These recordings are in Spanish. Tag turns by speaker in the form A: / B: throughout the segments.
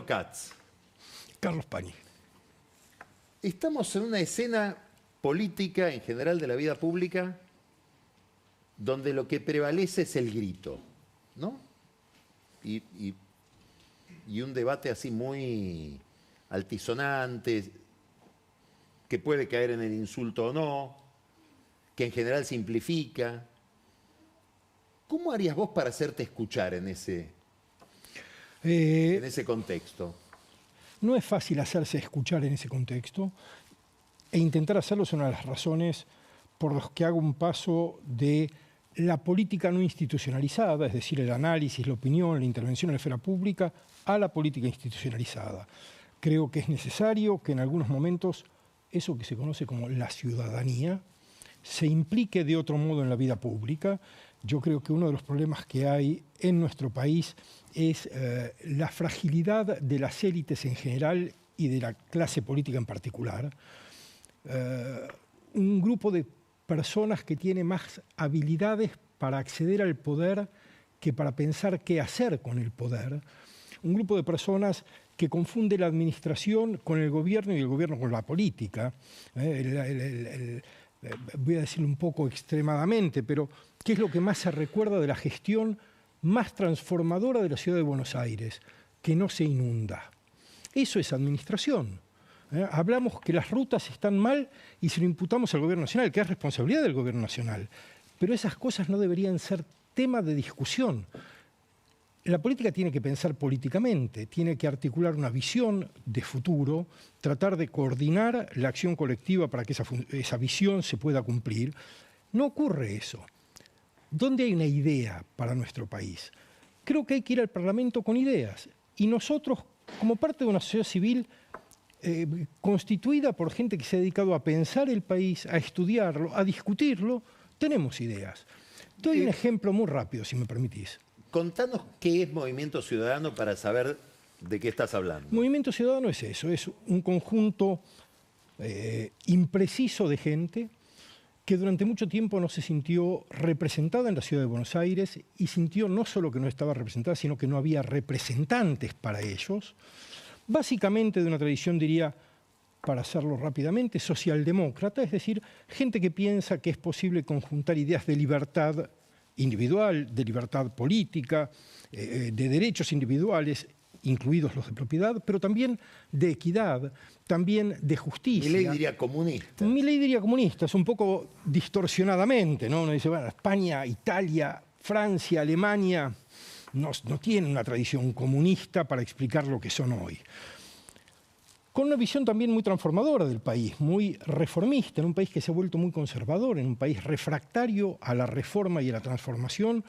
A: Katz.
B: Carlos Pañi.
A: Estamos en una escena política en general de la vida pública donde lo que prevalece es el grito, ¿no? Y un debate así muy altisonante, que puede caer en el insulto o no, que en general simplifica. ¿Cómo harías vos para hacerte escuchar en ese contexto?
B: No es fácil hacerse escuchar en ese contexto, e intentar hacerlo es una de las razones por las que hago un paso de la política no institucionalizada, es decir, el análisis, la opinión, la intervención en la esfera pública, a la política institucionalizada. Creo que es necesario que en algunos momentos eso que se conoce como la ciudadanía se implique de otro modo en la vida pública. Yo creo que uno de los problemas que hay en nuestro país es la fragilidad de las élites en general y de la clase política en particular. Un grupo de personas que tiene más habilidades para acceder al poder que para pensar qué hacer con el poder. Un grupo de personas que confunde la administración con el gobierno y el gobierno con la política. Voy a decirlo un poco extremadamente, pero ¿qué es lo que más se recuerda de la gestión más transformadora de la ciudad de Buenos Aires? Que no se inunda. Eso es administración. Hablamos que las rutas están mal y se lo imputamos al gobierno nacional, que es responsabilidad del gobierno nacional. Pero esas cosas no deberían ser tema de discusión. La política tiene que pensar políticamente, tiene que articular una visión de futuro, tratar de coordinar la acción colectiva para que esa visión se pueda cumplir. No ocurre eso. ¿Dónde hay una idea para nuestro país? Creo que hay que ir al Parlamento con ideas. Y nosotros, como parte de una sociedad civil constituida por gente que se ha dedicado a pensar el país, a estudiarlo, a discutirlo, tenemos ideas. Doy un ejemplo muy rápido, si me permitís.
A: Contanos qué es Movimiento Ciudadano para saber de qué estás hablando.
B: Movimiento Ciudadano es eso, es un conjunto impreciso de gente que durante mucho tiempo no se sintió representada en la ciudad de Buenos Aires y sintió no solo que no estaba representada, sino que no había representantes para ellos. Básicamente de una tradición, diría, para hacerlo rápidamente, socialdemócrata, es decir, gente que piensa que es posible conjuntar ideas de libertad individual, de libertad política, de derechos individuales, incluidos los de propiedad, pero también de equidad, también de justicia.
A: Milei diría comunista.
B: Milei diría comunista, es un poco distorsionadamente, ¿no? Uno dice, bueno, España, Italia, Francia, Alemania no tienen una tradición comunista para explicar lo que son hoy. Con una visión también muy transformadora del país, muy reformista, en un país que se ha vuelto muy conservador, en un país refractario a la reforma y a la transformación,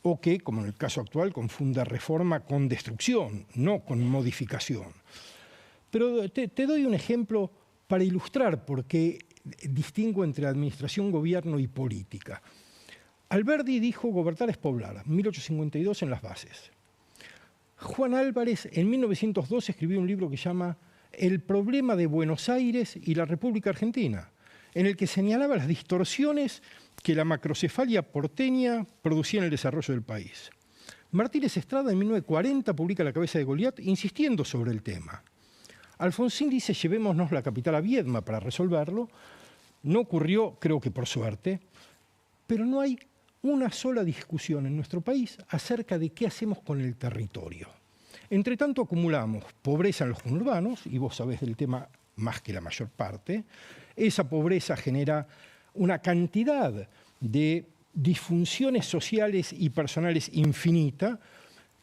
B: o que, como en el caso actual, confunde reforma con destrucción, no con modificación. Pero te doy un ejemplo para ilustrar por qué distingo entre administración, gobierno y política. Alberdi dijo gobernar es poblar, 1852 en las bases. Juan Álvarez en 1902 escribió un libro que se llama El problema de Buenos Aires y la República Argentina, en el que señalaba las distorsiones que la macrocefalia porteña producía en el desarrollo del país. Martínez Estrada en 1940 publica La cabeza de Goliat insistiendo sobre el tema. Alfonsín dice llevémonos la capital a Viedma para resolverlo. No ocurrió, creo que por suerte, pero no hay una sola discusión en nuestro país acerca de qué hacemos con el territorio. Entre tanto acumulamos pobreza en los conurbanos, y vos sabés del tema más que la mayor parte. Esa pobreza genera una cantidad de disfunciones sociales y personales infinita.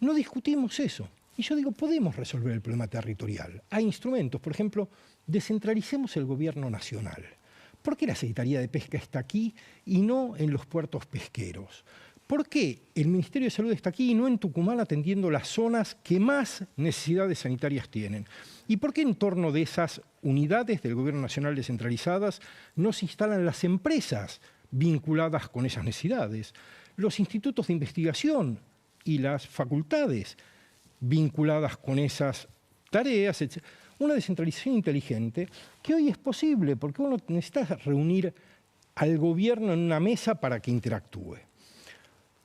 B: No discutimos eso. Y yo digo, podemos resolver el problema territorial. Hay instrumentos, por ejemplo, descentralicemos el gobierno nacional. ¿Por qué la Secretaría de Pesca está aquí y no en los puertos pesqueros? ¿Por qué el Ministerio de Salud está aquí y no en Tucumán atendiendo las zonas que más necesidades sanitarias tienen? ¿Y por qué en torno de esas unidades del Gobierno Nacional descentralizadas no se instalan las empresas vinculadas con esas necesidades? Los institutos de investigación y las facultades vinculadas con esas tareas, etc. Una descentralización inteligente que hoy es posible porque uno necesita reunir al gobierno en una mesa para que interactúe.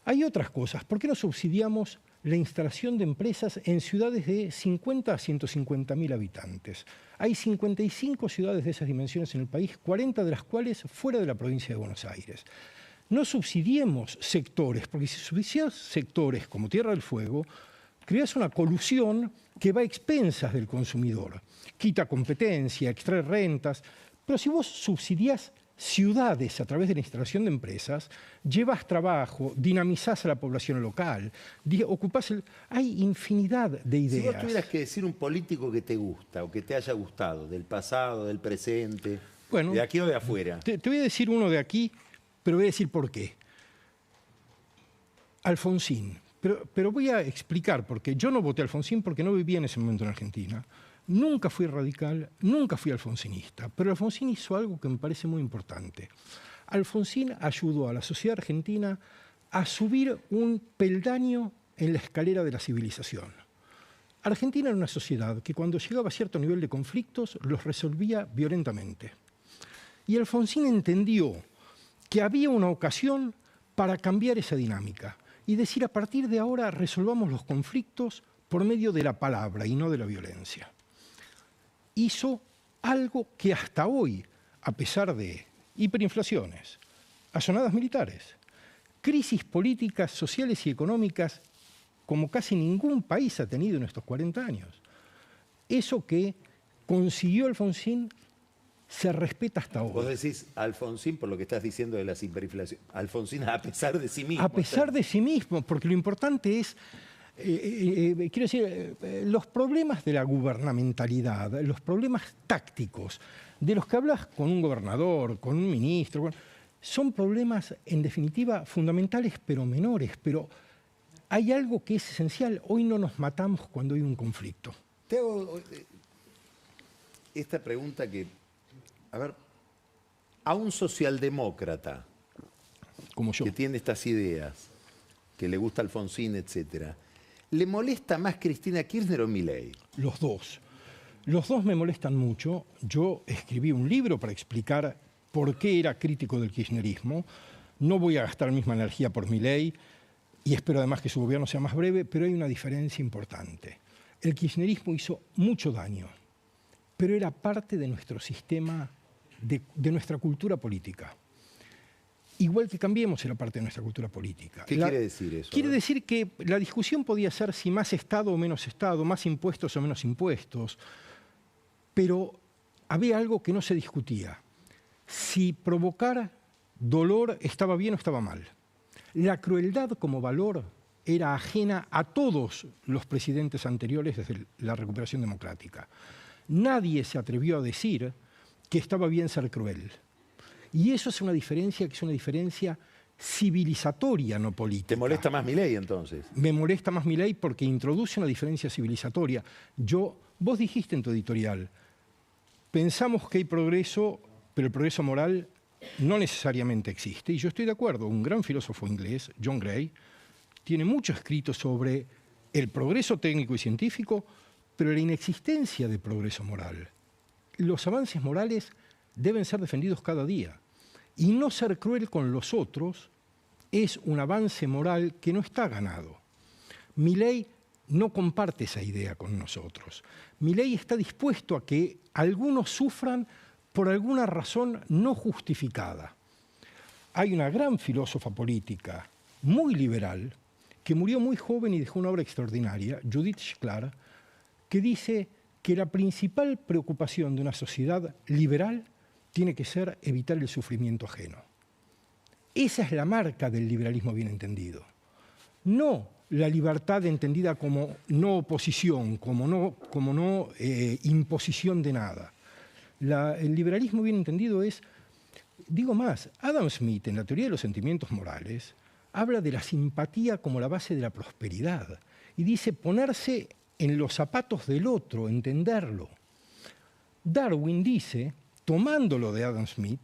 B: Hay otras cosas. ¿Por qué no subsidiamos la instalación de empresas en ciudades de 50 a 150.000 habitantes. Hay 55 ciudades de esas dimensiones en el país, 40 de las cuales fuera de la provincia de Buenos Aires. No subsidiemos sectores, porque si subsidias sectores como Tierra del Fuego, creas una colusión que va a expensas del consumidor. Quita competencia, extrae rentas, pero si vos subsidiás ciudades a través de la instalación de empresas, llevas trabajo, dinamizás a la población local, ocupás hay infinidad de ideas.
A: Si vos tuvieras que decir un político que te gusta o que te haya gustado, del pasado, del presente,
B: bueno,
A: de aquí o de afuera.
B: Te voy a decir uno de aquí, pero voy a decir por qué. Alfonsín. Pero voy a explicar por qué. Yo no voté a Alfonsín porque no vivía en ese momento en Argentina. Nunca fui radical, nunca fui alfonsinista, pero Alfonsín hizo algo que me parece muy importante. Alfonsín ayudó a la sociedad argentina a subir un peldaño en la escalera de la civilización. Argentina era una sociedad que cuando llegaba a cierto nivel de conflictos los resolvía violentamente. Y Alfonsín entendió que había una ocasión para cambiar esa dinámica y decir, a partir de ahora resolvamos los conflictos por medio de la palabra y no de la violencia. Hizo algo que hasta hoy, a pesar de hiperinflaciones, asonadas militares, crisis políticas, sociales y económicas como casi ningún país ha tenido en estos 40 años, eso que consiguió Alfonsín se respeta hasta hoy.
A: Vos decís Alfonsín por lo que estás diciendo de las hiperinflaciones. Alfonsín a pesar de sí mismo.
B: A pesar de sí mismo, porque lo importante es... quiero decir, los problemas de la gubernamentalidad, los problemas tácticos, de los que hablas con un gobernador, con un ministro, son problemas, en definitiva, fundamentales pero menores. Pero hay algo que es esencial. Hoy no nos matamos cuando hay un conflicto.
A: Te hago esta pregunta que, a ver, a un socialdemócrata
B: como yo,
A: que tiene estas ideas, que le gusta Alfonsín, etcétera, ¿le molesta más Cristina Kirchner o Milei?
B: Los dos. Los dos me molestan mucho. Yo escribí un libro para explicar por qué era crítico del kirchnerismo. No voy a gastar misma energía por Milei y espero además que su gobierno sea más breve, pero hay una diferencia importante. El kirchnerismo hizo mucho daño, pero era parte de nuestro sistema, de nuestra cultura política. Igual que Cambiemos era parte de nuestra cultura política.
A: ¿Qué quiere decir eso?
B: Quiere decir que la discusión podía ser si más Estado o menos Estado, más impuestos o menos impuestos, pero había algo que no se discutía. Si provocar dolor estaba bien o estaba mal. La crueldad como valor era ajena a todos los presidentes anteriores desde la recuperación democrática. Nadie se atrevió a decir que estaba bien ser cruel. Y eso es una diferencia que es una diferencia civilizatoria, no política.
A: ¿Te molesta más Milei entonces?
B: Me molesta más Milei porque introduce una diferencia civilizatoria. Vos dijiste en tu editorial, pensamos que hay progreso, pero el progreso moral no necesariamente existe. Y yo estoy de acuerdo. Un gran filósofo inglés, John Gray, tiene mucho escrito sobre el progreso técnico y científico, pero la inexistencia de progreso moral. Los avances morales deben ser defendidos cada día. Y no ser cruel con los otros es un avance moral que no está ganado. Milei no comparte esa idea con nosotros. Milei está dispuesto a que algunos sufran por alguna razón no justificada. Hay una gran filósofa política, muy liberal, que murió muy joven y dejó una obra extraordinaria, Judith Shklar, que dice que la principal preocupación de una sociedad liberal tiene que ser evitar el sufrimiento ajeno. Esa es la marca del liberalismo bien entendido. No la libertad entendida como no oposición, como no imposición de nada. El liberalismo bien entendido es, digo más, Adam Smith en la teoría de los sentimientos morales habla de la simpatía como la base de la prosperidad y dice ponerse en los zapatos del otro, entenderlo. Darwin dice, tomándolo de Adam Smith,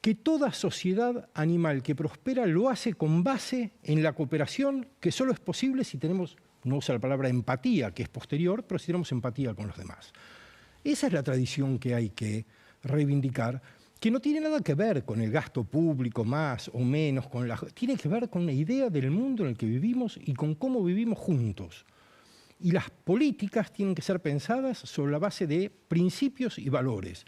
B: que toda sociedad animal que prospera lo hace con base en la cooperación, que solo es posible si tenemos, no usa la palabra empatía, que es posterior, pero si tenemos empatía con los demás. Esa es la tradición que hay que reivindicar, que no tiene nada que ver con el gasto público más o menos, tiene que ver con la idea del mundo en el que vivimos y con cómo vivimos juntos. Y las políticas tienen que ser pensadas sobre la base de principios y valores.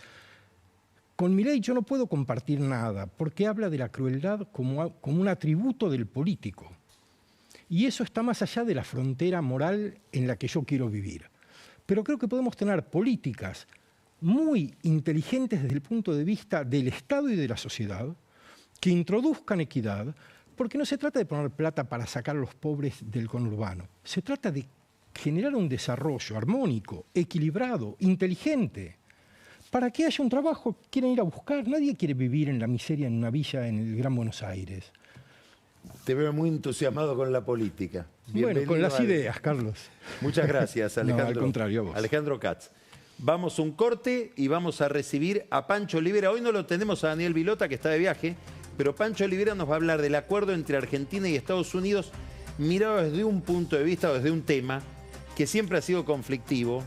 B: Con Milei yo no puedo compartir nada, porque habla de la crueldad como un atributo del político. Y eso está más allá de la frontera moral en la que yo quiero vivir. Pero creo que podemos tener políticas muy inteligentes desde el punto de vista del Estado y de la sociedad, que introduzcan equidad, porque no se trata de poner plata para sacar a los pobres del conurbano. Se trata de generar un desarrollo armónico, equilibrado, inteligente. Para que haya un trabajo, quieren ir a buscar. Nadie quiere vivir en la miseria en una villa en el Gran Buenos Aires.
A: Te veo muy entusiasmado con la política.
B: Bueno, con las ideas, Carlos.
A: Muchas gracias, Alejandro.
B: No, al contrario, a vos.
A: Alejandro Katz. Vamos a un corte y vamos a recibir a Pancho Olivera. Hoy no lo tenemos a Daniel Vilota, que está de viaje, pero Pancho Olivera nos va a hablar del acuerdo entre Argentina y Estados Unidos mirado desde un punto de vista, desde un tema que siempre ha sido conflictivo,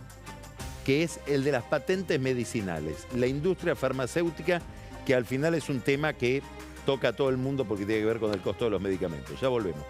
A: que es el de las patentes medicinales. La industria farmacéutica, que al final es un tema que toca a todo el mundo porque tiene que ver con el costo de los medicamentos. Ya volvemos.